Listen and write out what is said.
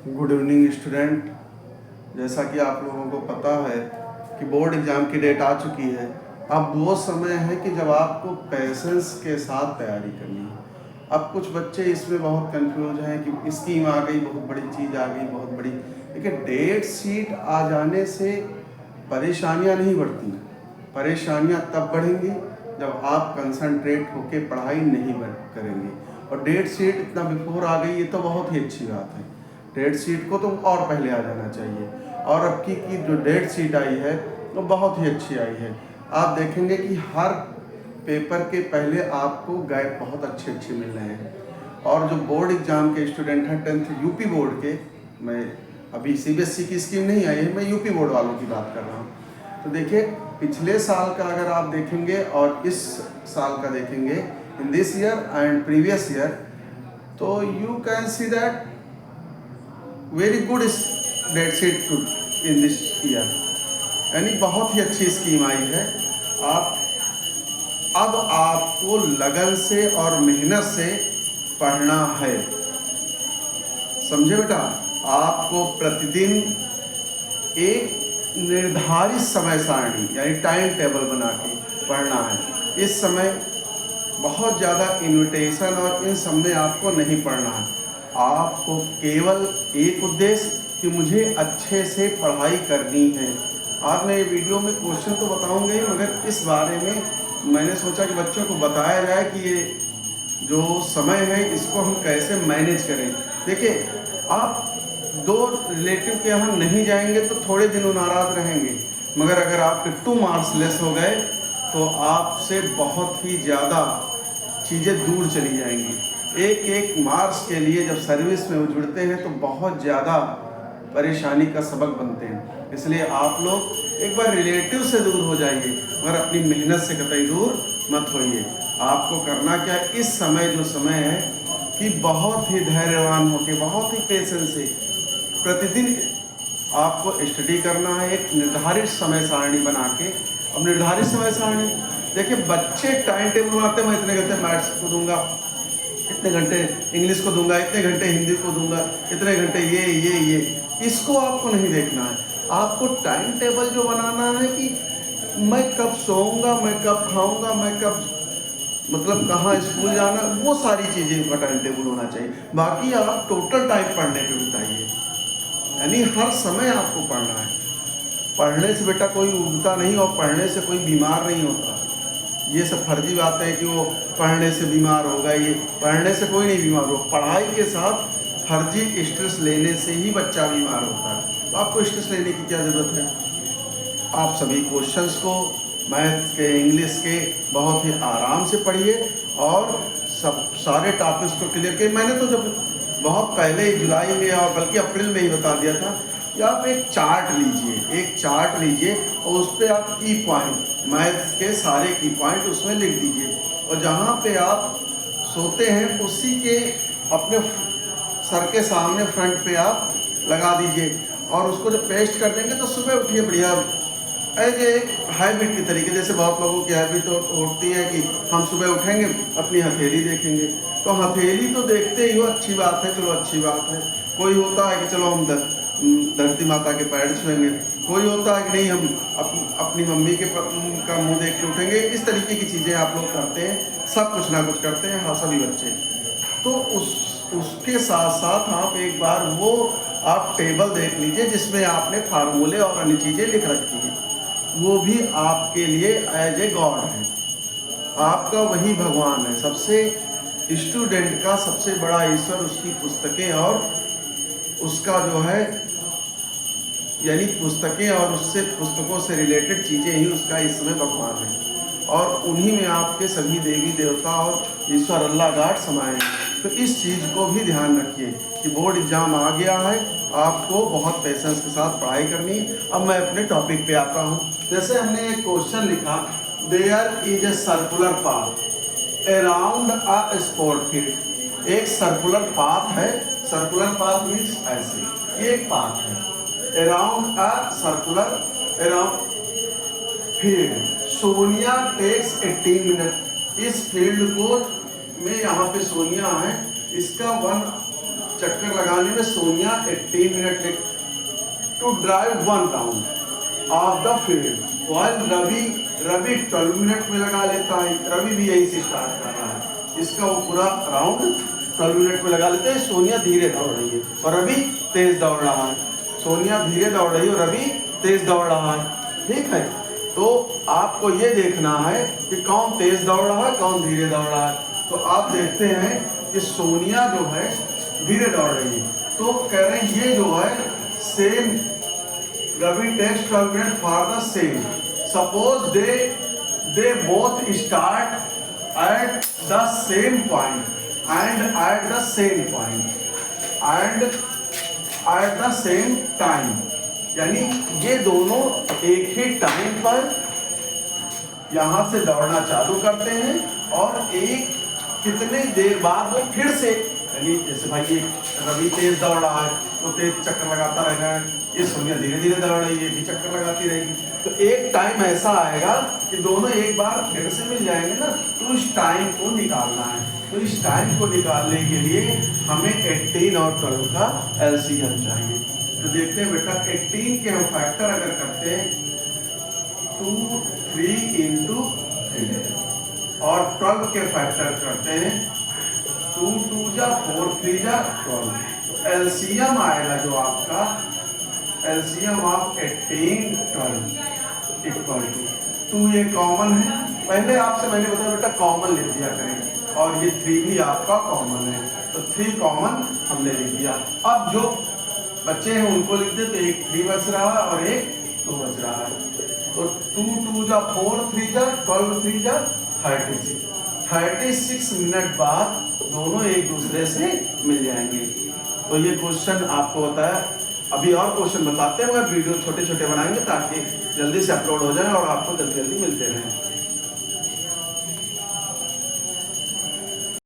Good evening student. जैसा कि आप लोगों को पता है कि बोर्ड एग्ज़ाम की डेट आ चुकी है। अब वो समय है कि जब आपको पेशेंस के साथ तैयारी करनी है। अब कुछ बच्चे इसमें बहुत कंफ्यूज हैं कि स्कीम आ गई, बहुत बड़ी चीज़ आ गई, बहुत बड़ी। देखिए, डेट शीट आ जाने से परेशानियां नहीं बढ़ती। परेशानियां तब बढ़ेंगी जब आप कंसंट्रेट होकर पढ़ाई नहीं करेंगे। और डेट शीट इतना बिफोर आ गई, ये तो बहुत ही अच्छी बात है। डेट शीट को तो और पहले आ जाना चाहिए। और अब की जो डेट शीट आई है वो बहुत ही अच्छी आई है। आप देखेंगे कि हर पेपर के पहले आपको गाइड बहुत अच्छे अच्छे मिल रहे हैं। और जो बोर्ड एग्ज़ाम के स्टूडेंट हैं 10th यूपी बोर्ड के, मैं अभी सीबीएसई की स्कीम नहीं आई है, मैं यूपी बोर्ड वालों की बात कर रहा हूँ। तो देखिए, पिछले साल का अगर आप देखेंगे और इस साल का देखेंगे, in this year and previous year, तो you can see that very good date sheet in this year. यानी बहुत ही अच्छी स्कीम आई है। आप अब आपको लगन से और मेहनत से पढ़ना है। समझे बेटा? आपको प्रतिदिन एक निर्धारित समय सारणी यानी टाइम टेबल बना के पढ़ना है। इस समय बहुत ज़्यादा इन्विटेशन और इन सब में आपको नहीं पढ़ना है। आपको केवल एक उद्देश्य कि मुझे अच्छे से पढ़ाई करनी है। आज मैं ये वीडियो में क्वेश्चन तो बताऊंगा ही, मगर इस बारे में मैंने सोचा कि बच्चों को बताया जाए कि ये जो समय है इसको हम कैसे मैनेज करें। देखिए, आप दो रिलेटिव के यहाँ नहीं जाएंगे तो थोड़े दिन नाराज रहेंगे, मगर अगर आपके 2 मार्क्स लेस हो गए तो आपसे बहुत ही ज़्यादा चीज़ें दूर चली जाएंगी। एक एक मार्क्स के लिए जब सर्विस में जुड़ते हैं तो बहुत ज़्यादा परेशानी का सबक बनते हैं। इसलिए आप लोग एक बार रिलेटिव से दूर हो जाइए, मगर अपनी मेहनत से कतई दूर मत होइए। आपको करना क्या है, इस समय जो समय है कि बहुत ही धैर्यवान होकर, बहुत ही पेशेंस से प्रतिदिन आपको स्टडी करना है। एक निर्धारित समय सारणी बना के। अब निर्धारित समय सारणी, देखिए, बच्चे टाइम टेबल बनाते हैं, मैं इतने घंटे मैथ्स को दूंगा, इतने घंटे इंग्लिश को दूंगा, इतने घंटे हिंदी को दूंगा, इतने घंटे ये। इसको आपको नहीं देखना है। आपको टाइम टेबल जो बनाना है कि मैं कब सोऊंगा, मैं कब खाऊंगा, मैं कब मतलब कहाँ स्कूल जाना, वो सारी चीज़ें का टाइम टेबल होना चाहिए। बाकी आप टोटल टाइम पढ़ने पे बिताइए, यानी हर समय आपको पढ़ना है। पढ़ने से बेटा कोई उगता नहीं और पढ़ने से कोई बीमार नहीं होता। ये सब फर्जी बात है कि वो पढ़ने से बीमार होगा। ये पढ़ने से कोई नहीं बीमार हो। पढ़ाई के साथ फर्जी स्ट्रेस लेने से ही बच्चा बीमार होता है। तो आपको स्ट्रेस लेने की क्या ज़रूरत है? आप सभी क्वेश्चंस को, मैथ्स के, इंग्लिश के, बहुत ही आराम से पढ़िए और सब सारे टॉपिक्स को क्लियर किए। मैंने तो जब बहुत पहले जुलाई में और बल्कि अप्रैल में ही बता दिया था कि आप एक चार्ट लीजिए और उस पर आप की पॉइंट, मैथ्स के सारे की पॉइंट उसमें लिख दीजिए। और जहाँ पे आप सोते हैं उसी के अपने सर के सामने फ्रंट पे आप लगा दीजिए। और उसको जब पेस्ट कर देंगे तो सुबह उठिए बढ़िया, एज एक हैबिट की तरीके। जैसे बहुत लोगों की हैबिट होती है कि हम सुबह उठेंगे अपनी हथेली देखेंगे, तो हथेली तो देखते ही हो, अच्छी बात है, चलो अच्छी बात है। कोई होता है कि चलो हम धरती माता के पैर छुएंगे, कोई होता है कि नहीं हम अपनी मम्मी के का मुंह देख के उठेंगे। इस तरीके की चीज़ें आप लोग करते हैं, सब कुछ ना कुछ करते हैं, हाँ सभी बच्चे। तो उसके साथ साथ आप एक बार वो आप टेबल देख लीजिए जिसमें आपने फार्मूले और अन्य चीज़ें लिख रखी हैं। वो भी आपके लिए एज ए गॉड है, आपका वही भगवान है। सबसे स्टूडेंट का सबसे बड़ा ईश्वर उसकी पुस्तकें और उसका जो है, यानी पुस्तकें और उससे पुस्तकों से रिलेटेड चीज़ें ही उसका इस समय भगवान है। और उन्हीं में आपके सभी देवी देवता और ईश्वर अल्लाह गॉड समाये हैं। तो इस चीज़ को भी ध्यान रखिए कि बोर्ड एग्जाम आ गया है, आपको बहुत पेशेंस के साथ पढ़ाई करनी है। अब मैं अपने टॉपिक पे आता हूँ। जैसे हमने एक क्वेश्चन लिखा, there is a circular path around a sport field. एक सर्कुलर पाथ है, सर्कुलर पाथ मीन्स ऐसे, ये एक पाथ है। Around a circular around field, Sonia takes 18 minute. इस फील्ड को में यहाँ पे सोनिया है, इसका चक्कर लगाने में Sonia 18 minute to drive 1 round of the field, while Ravi 12 minute में लगा लेता है। रवि भी यही से स्टार्ट कर रहा है, इसका वो पूरा राउंड 12 मिनट में लगा लेते हैं। सोनिया धीरे दौड़ रही है और रवि तेज दौड़ रहा है। सोनिया धीरे दौड़ रही है और रवि तेज दौड़ रहा है। ठीक है, तो आपको ये देखना है कि कौन तेज दौड़ रहा है, कौन धीरे दौड़ रहा है। तो आप देखते हैं कि सोनिया जो है धीरे दौड़ रही है, तो कह रहे हैं ये जो है same Ravi takes 12 minute for the same. Suppose they both start at the same point and at the same point and at the same time, यानी ये दोनों एक ही टाइम पर यहां से दौड़ना चालू करते हैं और एक कितने देर बाद वो फिर से, यानी जैसे भाई ये रवि तेज दौड़ रहा है तो तेज चक्कर लगाता रहेगा, ये सोनिया धीरे धीरे दौड़ रही है, भी चक्कर लगाती रहेगी। तो एक टाइम ऐसा आएगा कि दोनों एक बार फिर से मिल जाएंगे ना, तो इस टाइम को निकालना है। तो इस टाइम को निकालने के लिए हमें 18 और 12 का एलसीएम चाहिए। तो देखते हैं बेटा, 18 के हम फैक्टर अगर करते हैं 2 3 इंटू 3 और 12 के फैक्टर करते हैं 2 2 जा 4 3 जा 12। तो एलसीएम आएगा जो आपका एलसीएम ऑफ 18 12 इक्वल टू 2, ये कॉमन है। पहले आपसे मैंने बताया बेटा कॉमन लिख दिया करें, और ये 3 भी आपका कॉमन है, तो 3 कॉमन हमने लिख दिया। अब जो बच्चे हैं उनको लिख दे, तो एक 3 बच रहा है और एक 2 बच रहा है। तो 2 2 जा 4 3 जा 12 3 जा 36 मिनट बाद दोनों एक दूसरे से मिल जाएंगे। तो ये क्वेश्चन आपको बताया। अभी और क्वेश्चन बताते हैं, मगर वीडियो छोटे छोटे बनाएंगे ताकि जल्दी से अपलोड हो जाए और आपको जल्दी जल्दी मिलते रहें।